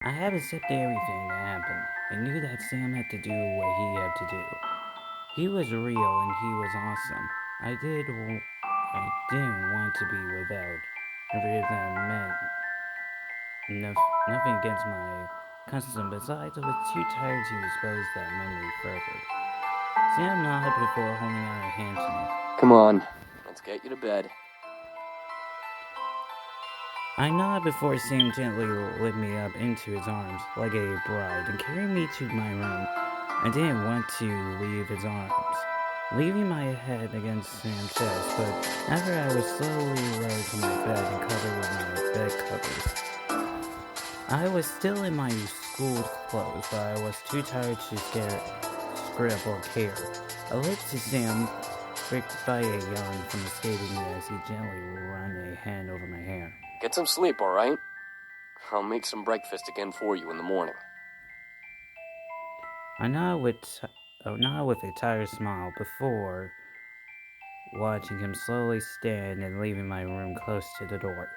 I have accepted everything that happened. I knew that Sam had to do what he had to do. He was real and he was awesome. I didn't want to be without. Every of them meant nothing against my custom. Besides, I was too tired to expose that memory further. Sam nodded before holding out a hand to me. Come on, let's get you to bed. I nodded before Sam gently lifted me up into his arms like a bride and carried me to my room. I didn't want to leave his arms, leaving my head against Sam's chest, but after I was slowly lowered to my bed and covered with my bed covers. I was still in my school clothes, but I was too tired to scrap or care. I looked to Sam, pricked by a yawn from escaping me as he gently ran a hand over my hair. Get some sleep, alright? I'll make some breakfast again for you in the morning. I nodded with a tired smile before watching him slowly stand and leaving my room close to the door.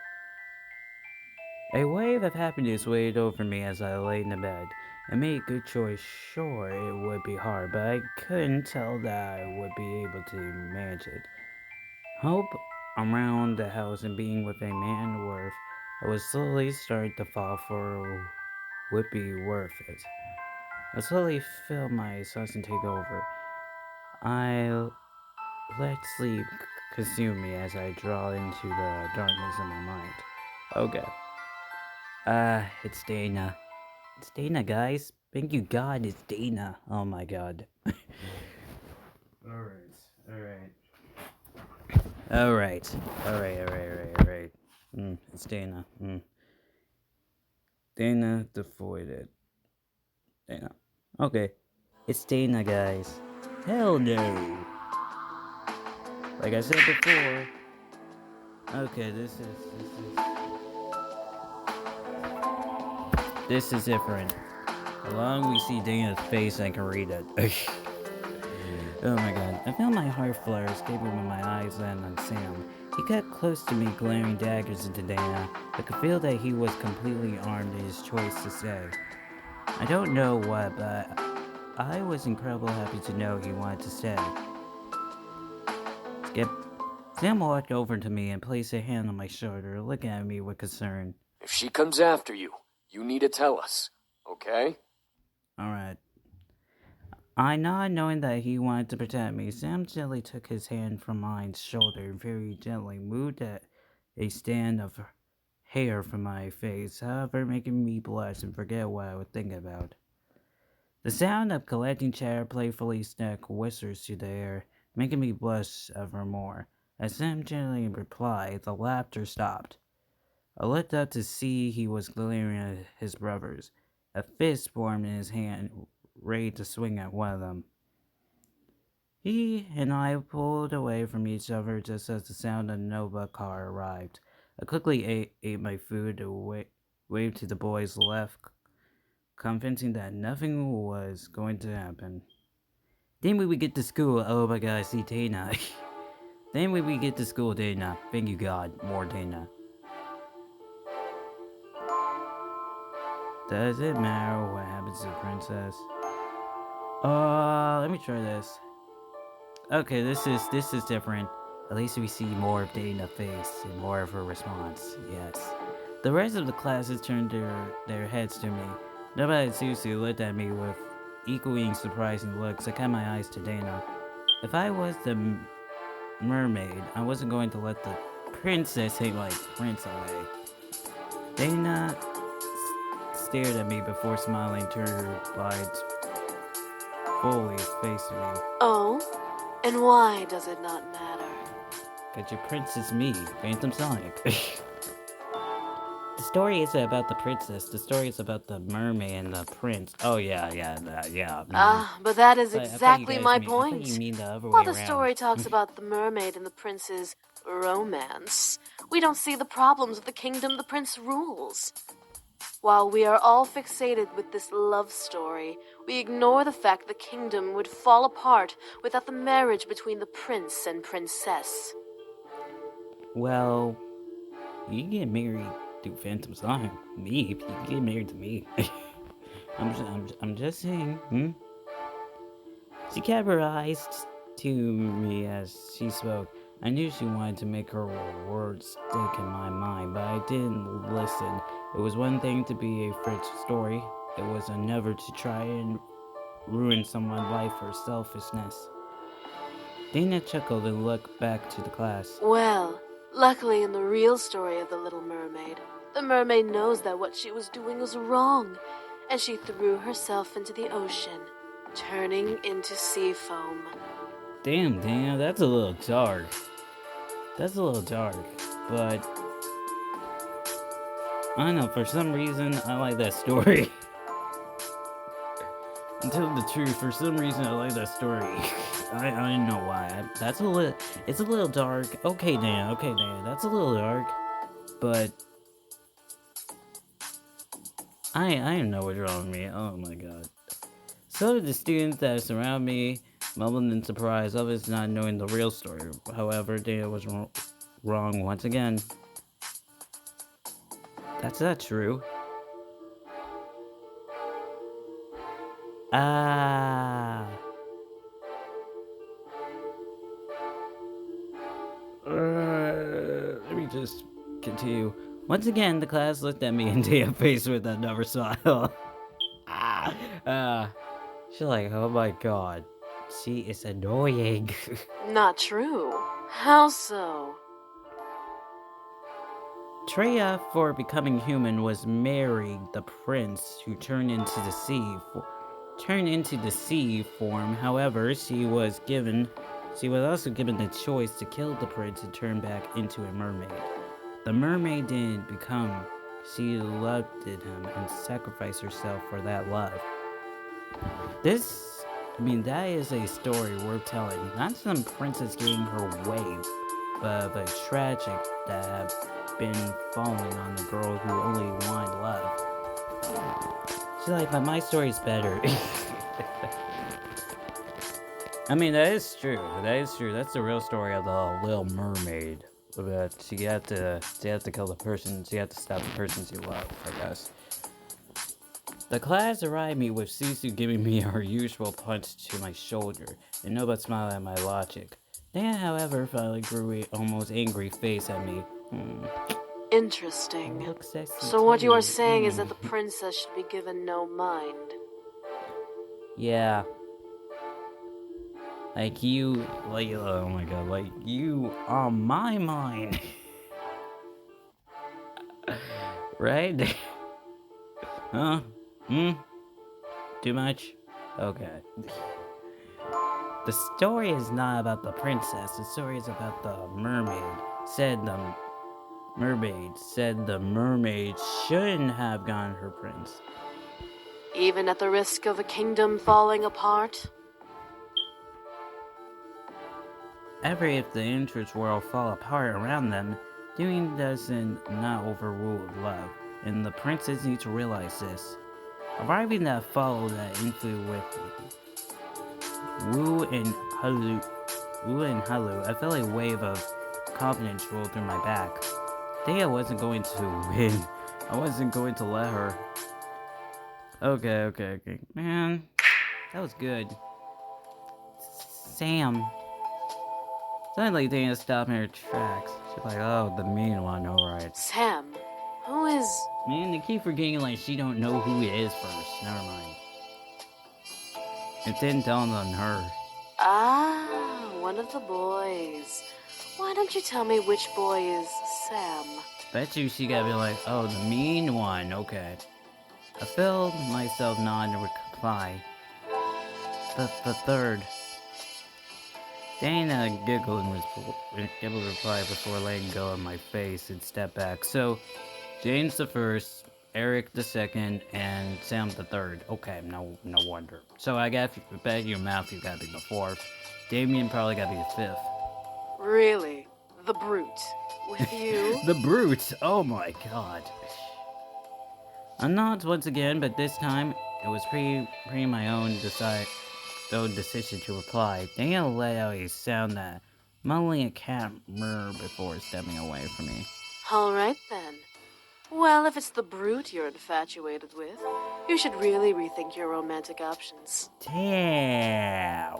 A wave of happiness weighed over me as I lay in the bed. I made a good choice. Sure, it would be hard, but I couldn't tell that I would be able to manage it. Hope around the house and being with a man worth I was slowly starting to fall for would be worth it. I slowly felt my exhaustion take over. I let sleep consume me as I draw into the darkness of my mind. Okay. It's Dana. It's Dana, guys. Thank you, God, it's Dana. Oh my God. Alright, alright. Alright. It's Dana. Dana devoided. Dana. Okay. It's Dana, guys. Hell no. Like I said before. Okay, this is different. As long as we see Dana's face, I can read it. Oh my god. I felt my heart flutter, escaping when my eyes landed on Sam. He got close to me, glaring daggers into Dana. I could feel that he was completely armed in his choice to say. I don't know what, but I was incredibly happy to know he wanted to stay. Skip. Sam walked over to me and placed a hand on my shoulder, looking at me with concern. If she comes after you, you need to tell us, okay? Alright. I nodded, knowing that he wanted to protect me. Sam gently took his hand from mine's shoulder and very gently moved a stand of hair from my face, however, making me blush and forget what I was thinking about. The sound of collecting chatter playfully snuck whispers to the air, making me blush ever more. As Sam gently replied, the laughter stopped. I looked up to see he was glaring at his brothers, a fist formed in his hand, ready to swing at one of them. He and I pulled away from each other just as the sound of the Nova car arrived. I quickly ate my food and waved to the boys left, convincing that nothing was going to happen. Then when we get to school, oh my god, I see Dana. Then when we get to school, Dana. Thank you God, more Dana. Does it matter what happens to the princess? Let me try this. Okay, this is different. At least we see more of Dana's face and more of her response. Yes. The rest of the classes turned their heads to me. Nobody seriously looked at me with equally surprising looks. I kept my eyes to Dana. If I was the mermaid, I wasn't going to let the princess take my prince away. Dana stared at me before smiling, turned her wide, fully face to me. Oh? And why does it not matter? Cause your prince is me, Phantom Sonic. The story isn't about the princess. The story is about the mermaid and the prince. Oh yeah. But that is I thought exactly my I thought you point. mean the other While way the around. story talks about the mermaid and the prince's romance, we don't see the problems of the kingdom the prince rules. While we are all fixated with this love story, we ignore the fact the kingdom would fall apart without the marriage between the prince and princess. Well, you get married do phantom sign. Me, you can get married to me. I'm just saying. Hmm? She kept her eyes to me as she spoke. I knew she wanted to make her words stick in my mind, but I didn't listen. It was one thing to be a French story. It was another to try and ruin someone's life for selfishness. Dana chuckled and looked back to the class. Well, luckily in the real story of the Little Mermaid, the mermaid knows that what she was doing was wrong, and she threw herself into the ocean, turning into sea foam. Damn, Dana, that's a little dark. That's a little dark, but I don't know, for some reason, I like that story. To tell the truth, for some reason, I like that story. I don't know why. It's a little dark. Okay, Dan, that's a little dark. But, I don't know what's wrong with me. Oh my god. So did the students that surround me, mumbling in surprise, others not knowing the real story. However, Dana was wrong once again. That's not true. Ah. Let me just continue. Once again, the class looked at me and Dana face with another smile. She's like, oh my god, she is annoying. Not true. How so? Treya, for becoming human, was married the prince who turned into the sea. Turned into the sea form. However, she was also given the choice to kill the prince and turn back into a mermaid. The mermaid didn't become. She loved him and sacrificed herself for that love. That is a story worth telling. Not some princess getting her way, but of a tragic that had been falling on the girl who only wanted love. She's like, but my story's better. That is true. That's the real story of the Little Mermaid. But she had to kill the person. She had to stop the person she loved, I guess. The class arrived me with Susu giving me her usual punch to my shoulder, and Noba smiled at my logic. Dan, however, finally grew an almost angry face at me. Interesting. Look sexy So what you are too. saying is that the princess should be given no mind. Yeah. Oh my god, like you on my mind. Right? Huh? Too much? Okay. The story is not about the princess, the story is about the mermaid. Said the mermaid shouldn't have gotten her prince. Even at the risk of a kingdom falling apart? Ever if the interest world fall apart around them, doing doesn't not overrule love, and the princess need to realize this. Arriving that follow that influence with Wu and Halu, I felt a wave of confidence roll through my back. I wasn't going to win. I wasn't going to let her. Okay. Man, that was good. Sam. Suddenly, Dana stopped in her tracks. She's like, oh, the mean one, alright. Sam, who is... Man, they keep forgetting like she don't know who it is first. Never mind. It didn't dawn on her. Ah, one of the boys. Why don't you tell me which boy is Sam? Bet you she gotta be like, oh, the mean one, okay. I felt myself nod and reply. The third. Dana giggled and able to reply before letting go of my face and stepped back. So, James the first, Eric the second, and Sam the third. Okay, no wonder. So I bet your mouth you gotta be the fourth. Damien probably gotta be the fifth. Really? The brute. With you? The brute! Oh my god. I nodded once again, but this time it was pre my own decision to reply. Dana let out a sound that mumbling a cat murr before stepping away from me. Alright then. Well, if it's the brute you're infatuated with, you should really rethink your romantic options. Damn.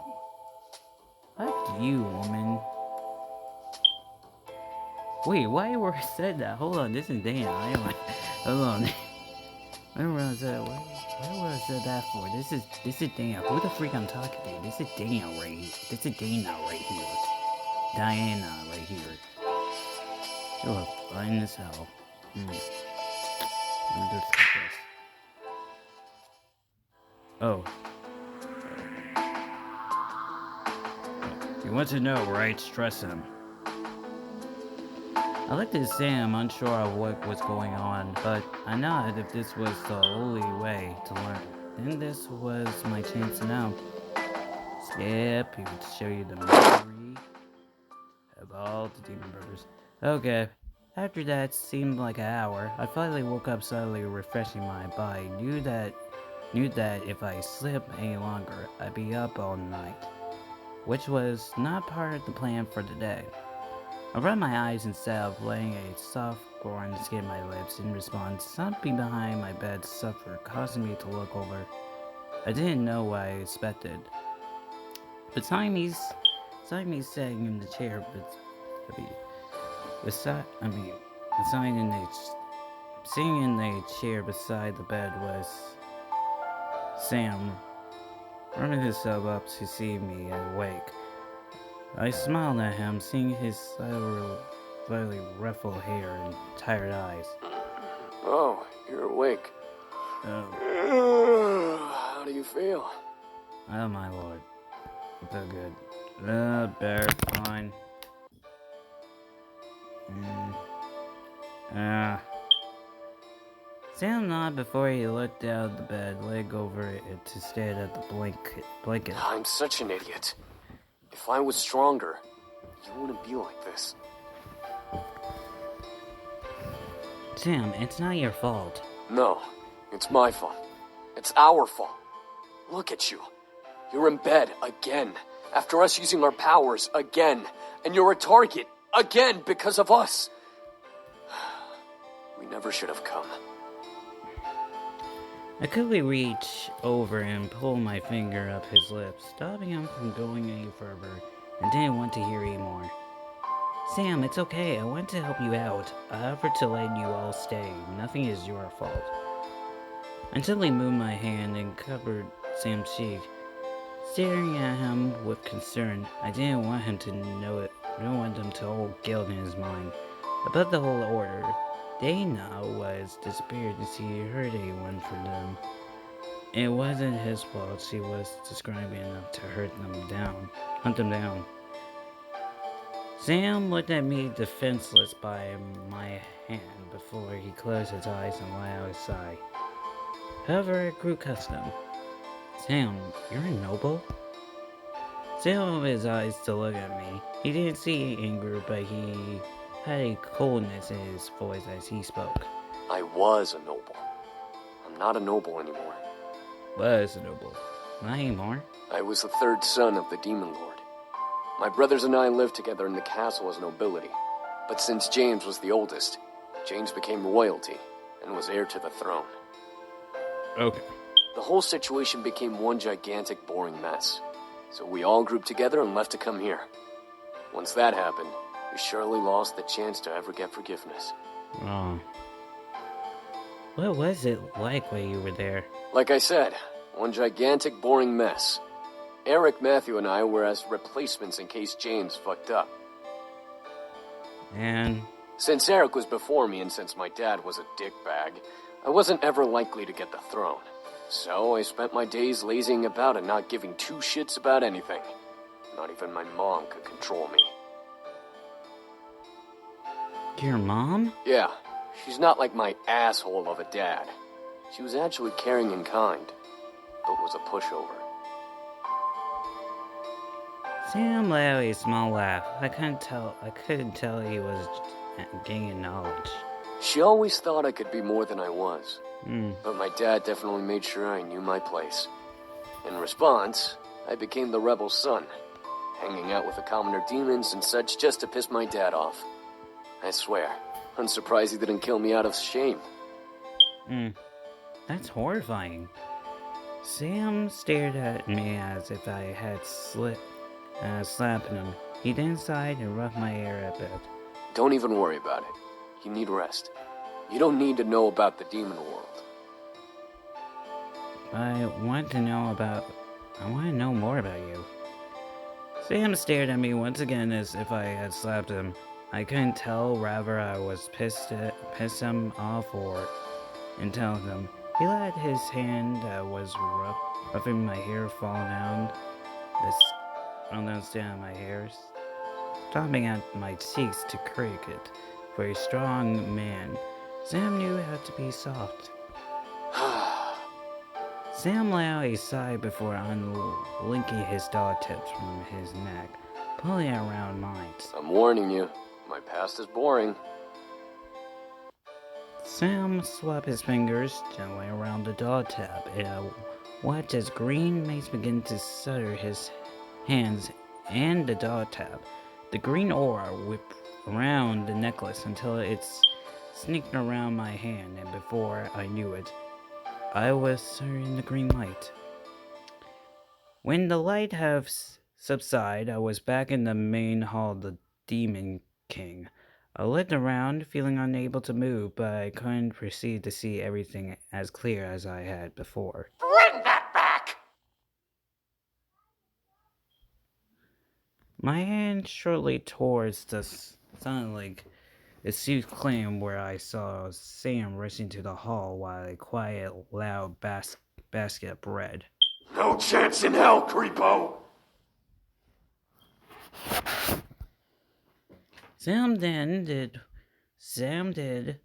Fuck you, woman. Wait, why were I said that? Hold on, this is Dan. I am like, hold on. Where was that? Where was that for? This is Dan. Who the freak I'm talking to? This is Dan right here. This is Dana right here. Diana right here. You look fine as hell. Let me just get this. Oh. You want to know, right? Stress him. I looked at Sam, unsure of what was going on, but I nodded if this was the only way to learn. Then this was my chance to know. Yep, he would show you the memory of all the demon burgers. Okay. After that seemed like an hour, I finally woke up slowly, refreshing my body. Knew that if I slept any longer, I'd be up all night, which was not part of the plan for the day. I rubbed my eyes instead of letting a soft groan skip my lips. In response, something behind my bed suffered, causing me to look over. I didn't know what I expected. Beside me sitting in the chair, sitting in the chair beside the bed was Sam, running himself up to see me awake. I smiled at him, seeing his slightly ruffled hair and tired eyes. Oh, you're awake. Oh. How do you feel? Oh my lord. I feel good. Bear, fine. Sam nodded before he looked down the bed, leg over it to stare at the blanket. I'm such an idiot. If I was stronger, you wouldn't be like this. Sam, it's not your fault. No, it's my fault. It's our fault. Look at you. You're in bed again, after us using our powers again, and you're a target again because of us. We never should have come. I quickly reached over and pulled my finger up his lips, stopping him from going any further. I didn't want to hear any more. Sam, it's okay. I want to help you out. I offered to let you all stay. Nothing is your fault. I gently moved my hand and covered Sam's cheek, staring at him with concern. I didn't want him to know it. I didn't want him to hold guilt in his mind about the whole order. Dana was disappeared to see he hurt anyone for them. It wasn't his fault. She was describing enough to hunt them down. Sam looked at me defenseless by my hand before he closed his eyes and let out a sigh. However, it grew accustomed. Sam, you're a noble? Sam opened his eyes to look at me. He didn't see anger, but he had a coldness in his voice as he spoke. I was a noble. I'm not a noble anymore. Was a noble. Not anymore. I was the third son of the Demon Lord. My brothers and I lived together in the castle as nobility. But since James was the oldest, James became royalty and was heir to the throne. Okay. The whole situation became one gigantic, boring mess. So we all grouped together and left to come here. Once that happened, we surely lost the chance to ever get forgiveness. Oh. What was it like while you were there? Like I said, one gigantic, boring mess. Eric, Matthew, and I were as replacements in case James fucked up. And since Eric was before me and since my dad was a dickbag, I wasn't ever likely to get the throne. So I spent my days lazying about and not giving two shits about anything. Not even my mom could control me. Your mom? Yeah, she's not like my asshole of a dad. She was actually caring and kind, but was a pushover. Sam let out a small laugh. I couldn't tell he was gaining knowledge. She always thought I could be more than I was. Hmm. But my dad definitely made sure I knew my place. In response, I became the rebel son, hanging out with the commoner demons and such just to piss my dad off. I swear, I'm surprised he didn't kill me out of shame. Hmm, that's horrifying. Sam stared at me as if I had slapped him. He then sighed and rubbed my hair a bit. Don't even worry about it. You need rest. You don't need to know about the demon world. I want to know more about you. Sam stared at me once again as if I had slapped him. I couldn't tell whether I was pissed him off or and telling him. He let his hand that was rubbing my hair fall down the stem of my hair, stopping at my cheeks to cricket. For a strong man, Sam knew how to be soft. Sam let out a sigh before unlinking his dog tips from his neck, pulling it around mine. I'm warning you, my past is boring. Sam swept his fingers gently around the dog tap and watched as green mace began to sutter his hands and the dog tap. The green aura whipped around the necklace until it sneaked around my hand, and before I knew it, I was in the green light. When the light had subsided, I was back in the main hall of the Demon King. I looked around, feeling unable to move, but I couldn't proceed to see everything as clear as I had before. Bring that back! My hand shortly towards the suddenly a suit claim where I saw Sam rushing to the hall while a quiet, loud basket of bread. No chance in hell, creepo! Sam then did Sam then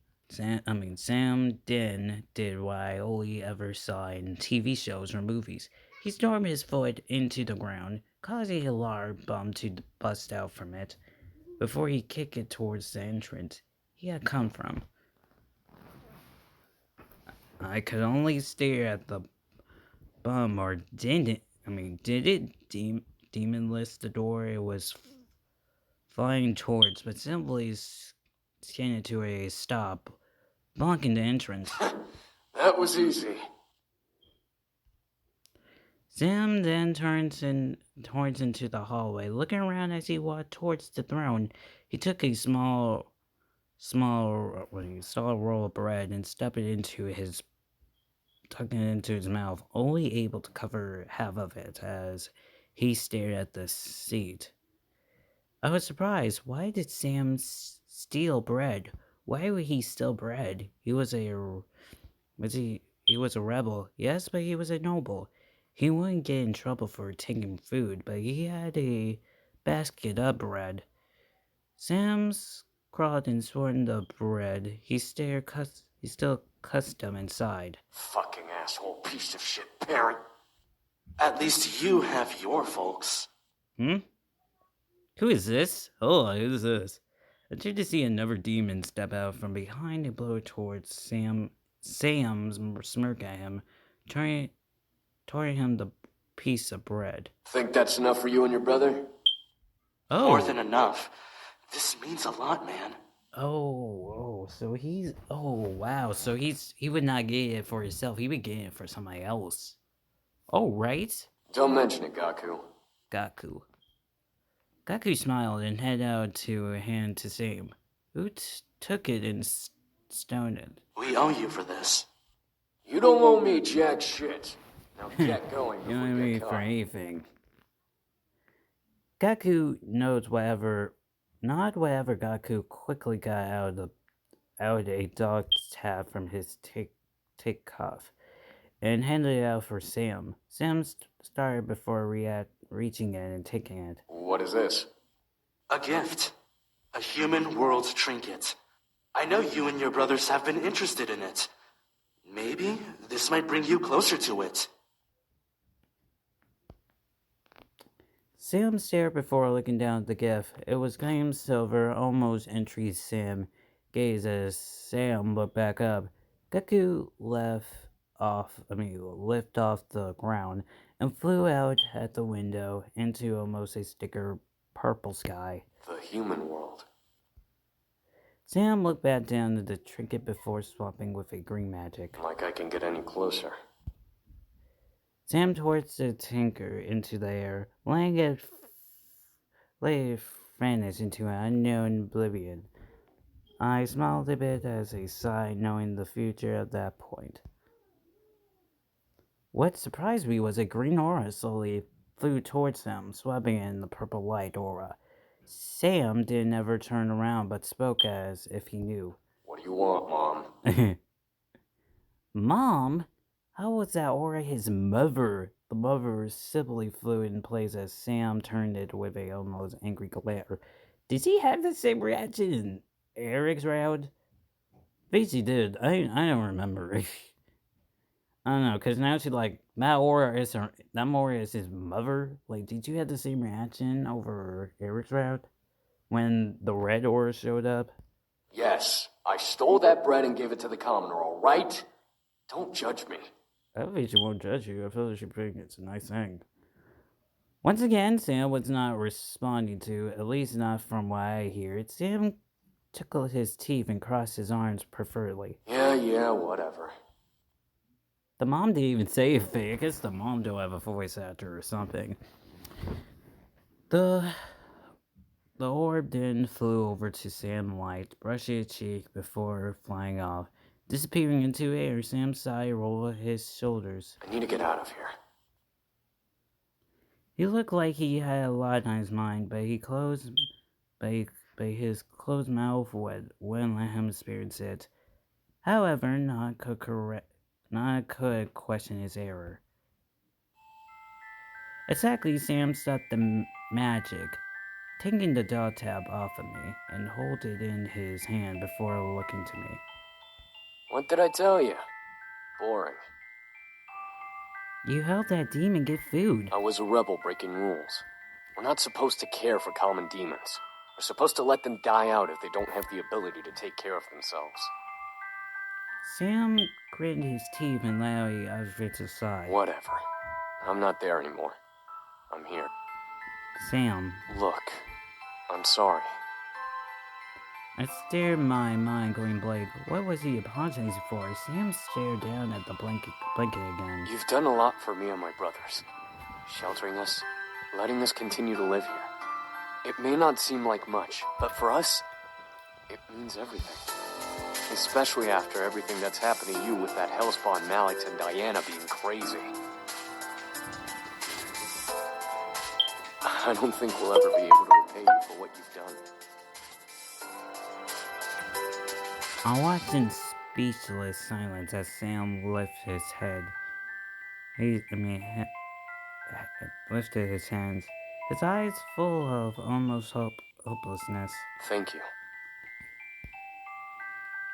did what I only ever saw in TV shows or movies. He stormed his foot into the ground, causing a large bump to bust out from it, before he kicked it towards the entrance he had come from. I could only stare at the bum, or did it demon list the door it was flying towards, but simply skated to a stop, blocking the entrance. That was easy. Sam then turns into the hallway. Looking around as he walked towards the throne, he took a small roll of bread and tucked it into his mouth, only able to cover half of it as he stared at the seat. I was surprised. Why did Sam steal bread? Why would he steal bread? He was a rebel, yes, but he was a noble. He wouldn't get in trouble for taking food, but he had a basket of bread. Sam's crawled and sworn the bread. He still cussed him inside. Fucking asshole piece of shit parent. At least you have your folks. Who is this? Oh, who is this? I turned to see another demon step out from behind and blow towards Sam's smirk at him, towing him the piece of bread. Think that's enough for you and your brother? Oh. More than enough. This means a lot, man. So he's, wow, so he would not get it for himself, he would get it for somebody else. Oh, right? Don't mention it, Gaku. Gaku smiled and held out a hand to Sam, who took it and stoned it. We owe you for this. You don't owe me jack shit. Now get going You don't before owe we me get for caught. anything. Gaku knows not whatever Gaku quickly got out a dog tap from his take cuff and handed it out for Sam. Sam started before reaching it and taking it. What is this? A gift. A human world trinket. I know you and your brothers have been interested in it. Maybe this might bring you closer to it. Sam stared before looking down at the gift. It was gleaming silver, almost entry Sam gazed as Sam looked back up. Gaku left off the ground and flew out at the window into almost a sticker purple sky. The human world. Sam looked back down at the trinket before swapping with a green magic. Like I can get any closer. Sam towards the tinker into the air, laying it vanished into an unknown oblivion. I smiled a bit as a sigh, knowing the future at that point. What surprised me was a green aura slowly flew towards him, swapping in the purple light aura. Sam didn't ever turn around, but spoke as if he knew. What do you want, Mom? Mom? How was that aura his mother? The mother simply flew in place as Sam turned it with a almost angry glare. Did he have the same reaction in Eric's round? Bet he did. I don't remember. I don't know, cause now she's like that aura is his mother. Like, did you have the same reaction over Eric's route when the red aura showed up? Yes, I stole that bread and gave it to the commoner, alright? Don't judge me. I don't think she won't judge you. I feel like she think it's a nice thing. Once again, Sam was not responding to, at least not from what I hear. Sam tickled his teeth and crossed his arms preferably. Yeah, whatever. The mom didn't even say anything. I guess the mom don't have a voice actor or something. The orb then flew over to Sam Light, brushing his cheek before flying off. Disappearing into air, Sam sighed, rolled his shoulders. I need to get out of here. He looked like he had a lot on his mind, but his closed mouth wouldn't let him experience it. However, none could question his error. Exactly, Sam stopped the magic, taking the dog tab off of me, and hold it in his hand before looking to me. What did I tell you? Boring. You helped that demon get food. I was a rebel breaking rules. We're not supposed to care for common demons. We're supposed to let them die out if they don't have the ability to take care of themselves. Sam gritted his teeth and Larry uttered a sigh. Whatever. I'm not there anymore. I'm here. Sam. Look, I'm sorry. I stared my mind going blank. What was he apologizing for? Sam stared down at the blanket again. You've done a lot for me and my brothers. Sheltering us, letting us continue to live here. It may not seem like much, but for us, it means everything. Especially after everything that's happened to you with that hellspawn Malix and Diana being crazy. I don't think we'll ever be able to repay you for what you've done. I watched in speechless silence as Sam lifted his head. Lifted his hands, his eyes full of almost hopelessness. Thank you.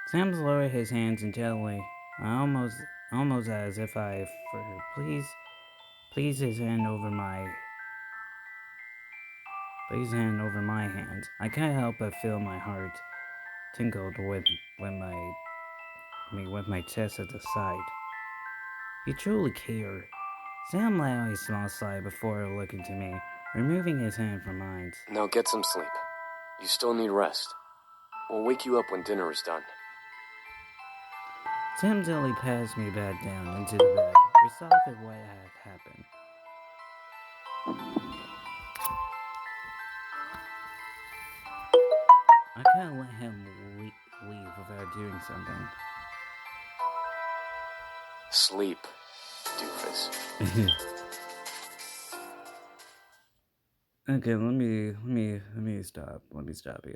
Sam lowered his hands and gently, almost as if please his hand over my hands. I can't help but feel my heart tingled with my chest at the side. You truly care. Sam let out a small sigh before looking to me, removing his hand from mine. Now get some sleep. You still need rest. We'll wake you up when dinner is done. Sam gently passed me back down into the bed, resolving what had happened. I couldn't let him leave without doing something. Sleep, doofus. Okay, let me stop. Let me stop here.